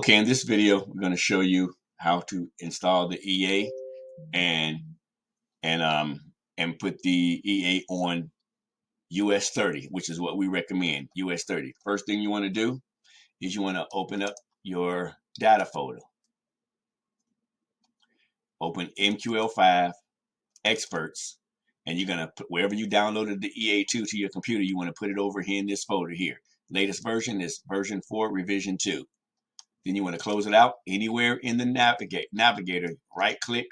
Okay, in this video, we're going to show you how to install the EA and and put the EA on US30, which is what we recommend, US30. First thing you want to do is you want to open up your data folder. Open MQL5 experts, and you're going to put wherever you downloaded the EA2 to your computer, you want to put it over here in this folder here. Latest version is version 4, revision 2. Then you want to close it out anywhere in the navigator, right click,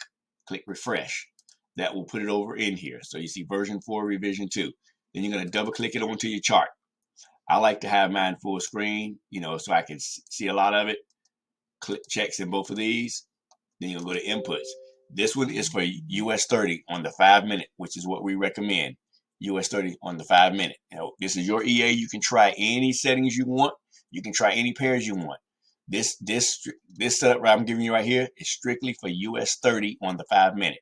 click refresh. That will put it over in here. So you see version 4, revision 2. Then you're going to double click it onto your chart. I like to have mine full screen, so I can see a lot of it. Click checks in both of these. Then you'll go to inputs. This one is for US30 on the 5-minute, which is what we recommend. US30 on the 5-minute. This is your EA. You can try any settings you want. You can try any pairs you want. This setup I'm giving you right here is strictly for US30 on the 5-minute.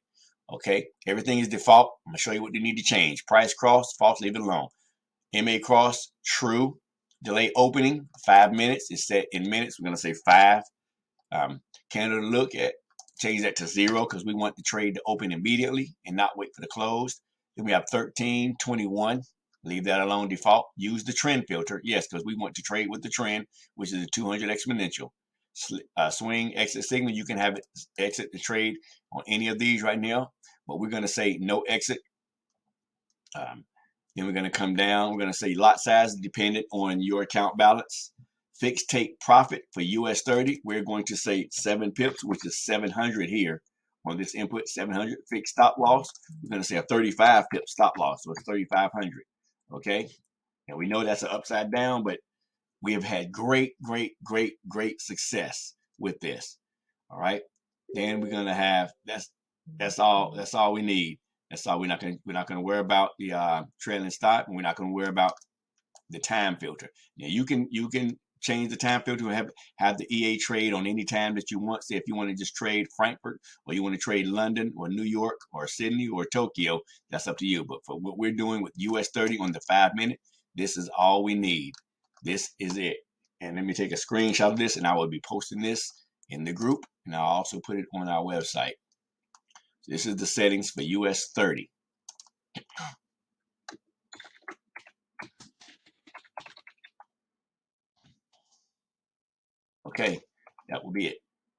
Okay, everything is default. I'm gonna show you what they need to change. Price cross, false, leave it alone. MA cross, true. Delay opening, 5 minutes. It's set in minutes. We're gonna say 5. Candle to look at, change that to 0 because we want the trade to open immediately and not wait for the close. Then we have 13, 21. Leave that alone, default. Use the trend filter, yes, because we want to trade with the trend, which is a 200 exponential. Swing, exit signal, you can have it exit the trade on any of these right now, but we're going to say no exit. Then we're going to come down. We're going to say lot size dependent on your account balance. Fixed take profit for US30. We're going to say 7 pips, which is 700 here on this input, 700. Fixed stop loss. We're going to say a 35 pip stop loss, so it's 3,500. Okay, and we know that's an upside down, but we have had great success with this. All right, then we're gonna have that's all we need. That's all. We're not gonna worry about the trailing stop, and we're not gonna worry about the time filter. Now you can change the time filter and have the EA trade on any time that you want. Say if you want to just trade Frankfurt, or you want to trade London or New York or Sydney or Tokyo, that's up to you. But for what we're doing with US30 on the 5-minute, this is all we need. This is it. And let me take a screenshot of this, and I will be posting this in the group, and I'll also put it on our website. So this is the settings for US30. Okay, that will be it.